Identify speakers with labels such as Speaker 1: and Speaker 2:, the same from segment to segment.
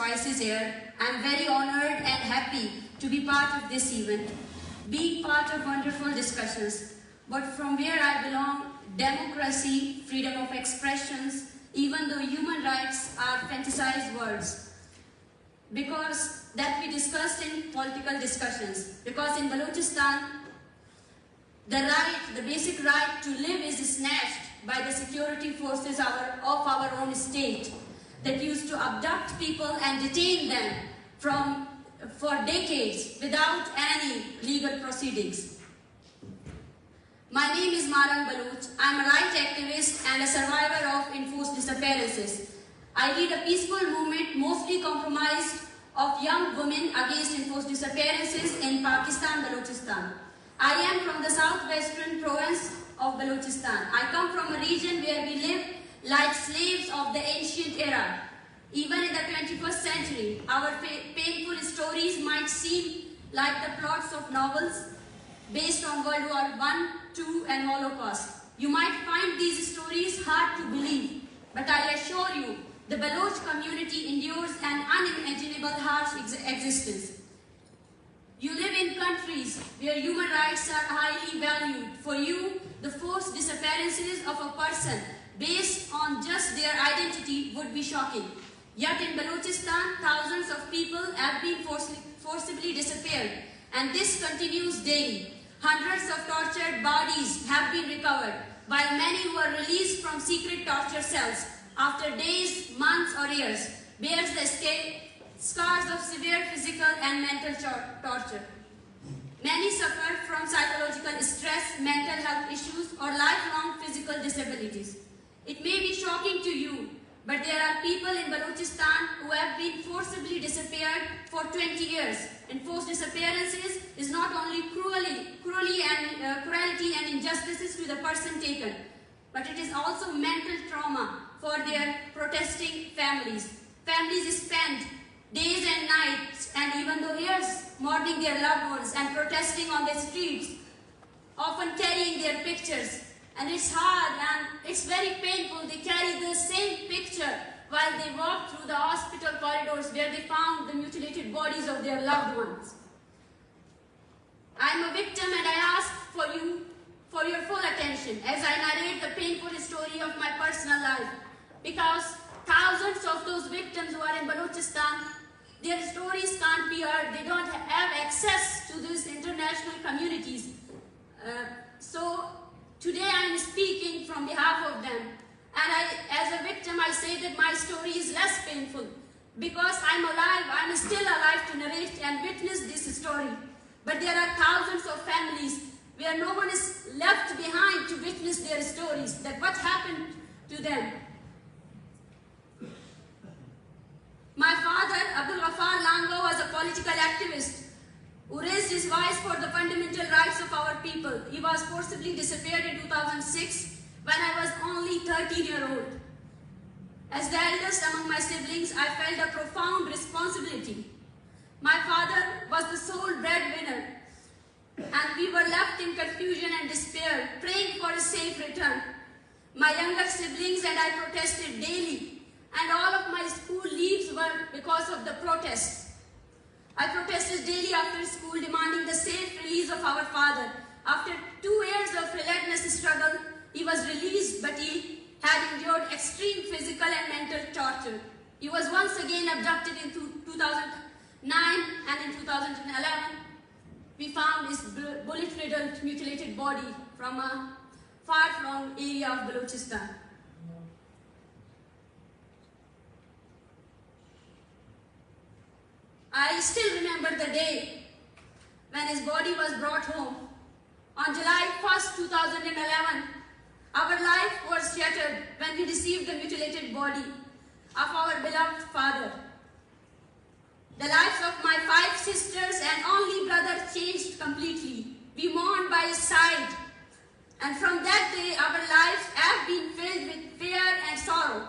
Speaker 1: voices here. I'm very honored and happy to be part of this event, being part of wonderful discussions. But from where I belong, democracy, freedom of expressions, even though human rights are fantasized words, because that we discussed in political discussions. Because in Balochistan, the basic right to live is snatched by the security forces of our own state that used to abduct people and detain them for decades without any legal proceedings. My name is Marang Baloch. I'm a right activist and a survivor of enforced disappearances. I lead a peaceful movement mostly comprised of young women against enforced disappearances in Pakistan, Balochistan. I am from the southwestern province of Balochistan. I come from a region where we live like slaves of the ancient era. Even in the 21st century, our painful stories might seem like the plots of novels based on World War I, II and Holocaust. You might find these stories hard to believe, but I assure you, the Baloch community endures an unimaginable harsh existence. You live in countries where human rights are highly valued. For you, the forced disappearances of a person based on just their identity would be shocking. Yet in Balochistan, thousands of people have been forcibly disappeared, and this continues daily. Hundreds of tortured bodies have been recovered, while many were released from secret torture cells after days, months or years, bears the scars of severe physical and mental torture. Many suffer from psychological stress, mental health issues, or lifelong physical disabilities. It may be shocking to you, but there are people in Balochistan who have been forcibly disappeared for 20 years. Enforced disappearances is not only cruelty and injustices to the person taken, but it is also mental trauma for their protesting families. Families spend days and nights and even though years mourning their loved ones and protesting on the streets, often carrying their pictures. And it's hard and it's very painful. They carry the same picture while they walk through the hospital corridors where they found the mutilated bodies of their loved ones. I'm a victim and I ask for your full attention as I narrate the painful story of my personal life, because thousands of those victims who are in Balochistan, their stories can't be heard. They don't have access to these international communities. So today I'm speaking from behalf of them. And as a victim, I say that my story is less painful because I'm alive, I'm still alive to narrate and witness this story. But there are thousands of families where no one is left behind to witness their stories, that what happened to them. My father, Abdul Ghaffar Lango, was a political activist who raised his voice for the fundamental rights of our people. He was forcibly disappeared in 2006 when I was only 13-year-old. As the eldest among my siblings, I felt a profound responsibility. My father was the sole breadwinner, and we were left in confusion and despair, praying for his safe return. My younger siblings and I protested daily, and all of my school leaves were because of the protests. I protested daily after school, demanding the safe release of our father. After 2 years of relentless struggle, he was released, but he had endured extreme physical and mental torture. He was once again abducted in 2009, and in 2011, we found his bullet-riddled, mutilated body from a far-flung area of Balochistan. I still remember the day when his body was brought home. On July 1st, 2011, our life was shattered when we received the mutilated body of our beloved father. The lives of my 5 sisters and only brother changed completely. We mourned by his side, and from that day our lives have been filled with fear and sorrow.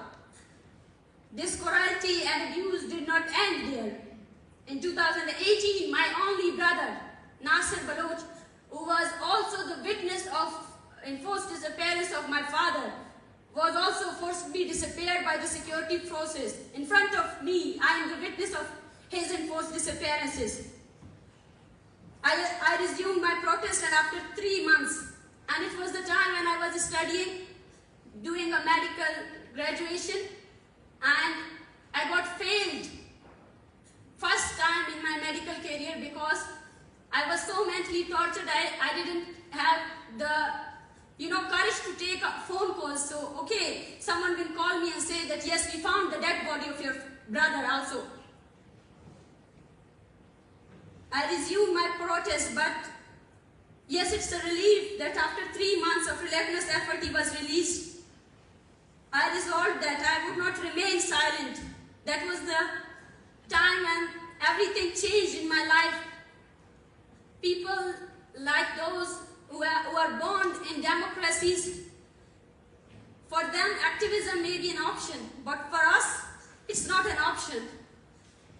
Speaker 1: This cruelty and abuse did not end there. In 2018, my only brother, Nasir Baloch, who was also the witness of enforced disappearance of my father, was also forcibly disappeared by the security forces. In front of me, I am the witness of his enforced disappearances. I resumed my protest and after 3 months, and it was the time when I was studying, doing a medical graduation, and I got failed first time in my medical career because I was so mentally tortured. I didn't have the courage to take phone calls. So, okay, someone will call me and say that, yes, we found the dead body of your brother also. I resumed my protest, but yes, it's a relief that after 3 months of relentless effort, he was released. I resolved that I would not remain silent. That was the time when everything changed in my life. People like those who are born in democracies, for them activism may be an option, but for us, it's not an option.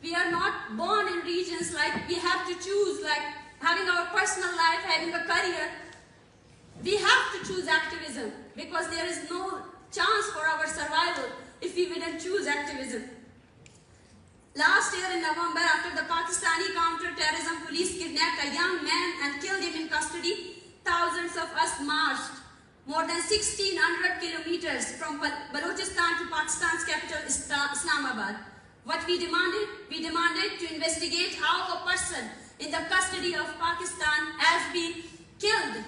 Speaker 1: We are not born in regions like we have to choose, like having our personal life, having a career. We have to choose activism because there is no chance for our survival if we didn't choose activism. Last year in November, after the Pakistani counter-terrorism police kidnapped a young man and killed him in custody, thousands of us marched more than 1,600 kilometers from Balochistan to Pakistan's capital, Islamabad. What we demanded to investigate how a person in the custody of Pakistan has been killed.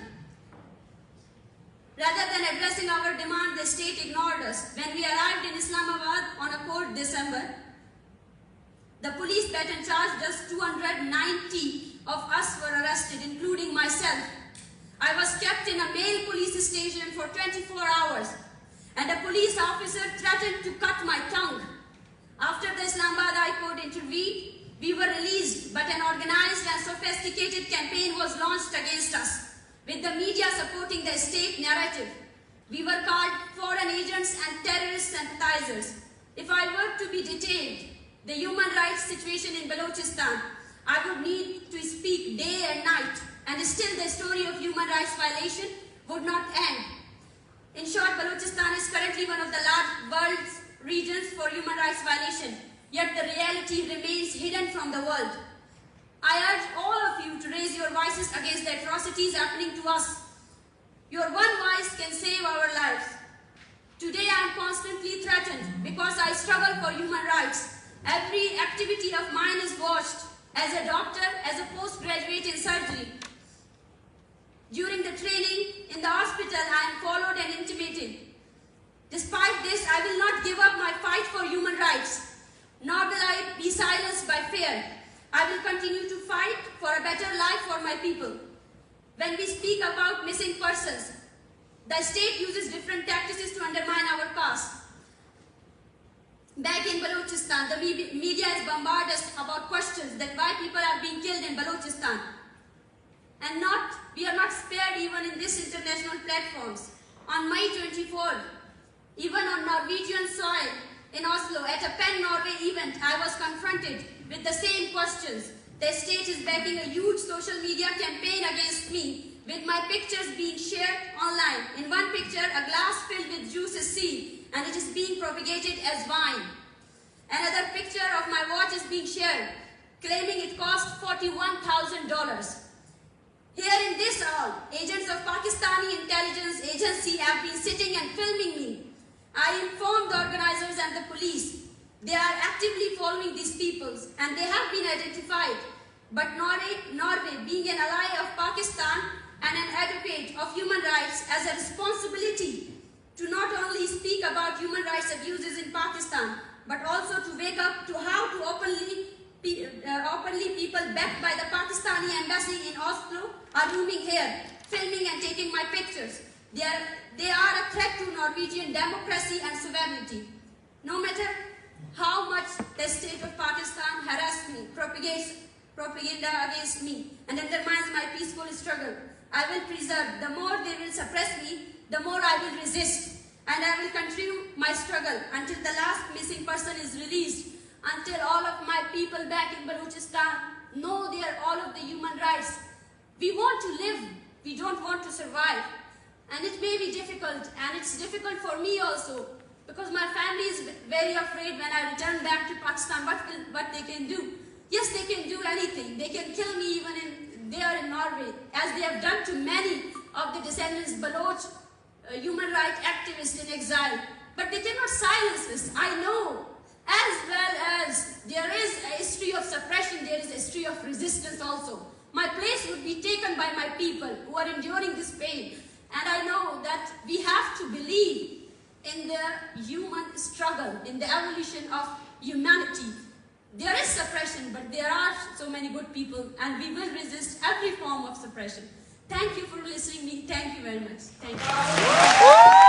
Speaker 1: Rather than addressing our demand, the state ignored us. When we arrived in Islamabad on a cold December, the police baton charged us. 290 of us were arrested, including myself. I was kept in a male police station for 24 hours, and a police officer threatened to cut my tongue. After the Islamabad High Court intervened, we were released, but an organized and sophisticated campaign was launched against us, with the media supporting the state narrative. We were called foreign agents and terrorist sympathizers. If I were to be detained, the human rights situation in Balochistan, I would need to speak day and night, and still the story of human rights violation would not end. In short, Balochistan is currently one of the world's regions for human rights violation, yet the reality remains hidden from the world. I urge all of you to raise your voices against the atrocities happening to us. Your one voice can save our lives. Today I am constantly threatened because I struggle for human rights. Every activity of mine is watched. As a doctor, as a postgraduate in surgery. During the training in the hospital, I am followed and intimidated. Despite this, I will not give up my fight for human rights, nor will I be silenced by fear. I will continue to fight for a better life for my people. When we speak about missing persons, the state uses different tactics to undermine our cause. Back in Balochistan, the media is bombarded us about questions that why people are being killed in Balochistan. And we are not spared even in these international platforms. On May 24th, even on Norwegian soil in Oslo, at a PEN Norway event, I was confronted with the same questions. The state is backing a huge social media campaign against me, with my pictures being shared online. In one picture, a glass filled with juice is seen, and it is being propagated as wine. Another picture of my watch is being shared, claiming it cost $41,000. Here in this hall, agents of Pakistani intelligence agency have been sitting and filming me. I informed the organizers and the police. They are actively following these peoples, and they have been identified. But Norway, being an ally of Pakistan and an advocate of human rights, has a responsibility to not only speak about human rights abuses in Pakistan, but also to wake up to how to openly people backed by the Pakistani embassy in Oslo are roaming here, filming and taking my pictures. They are a threat to Norwegian democracy and sovereignty. No matter how much the state of Pakistan harasses me, propagates propaganda against me, and undermines my peaceful struggle, I will preserve. The more they will suppress me, the more I will resist. And I will continue my struggle until the last missing person is released, until all of my people back in Balochistan know all of the human rights. We want to live, we don't want to survive. And it may be difficult, and it's difficult for me also, because my family is very afraid when I return back to Pakistan, what they can do. Yes, they can do anything. They can kill me even there in Norway, as they have done to many of the descendants, Baloch, human rights activists in exile. But they cannot silence us. I know, as well as there is a history of suppression, there is a history of resistance also. My place would be taken by my people who are enduring this pain. And I know that we have to believe in the human struggle, in the evolution of humanity. There is suppression, but there are so many good people, and we will resist every form of suppression. Thank you for listening to me. Thank you very much. Thank you.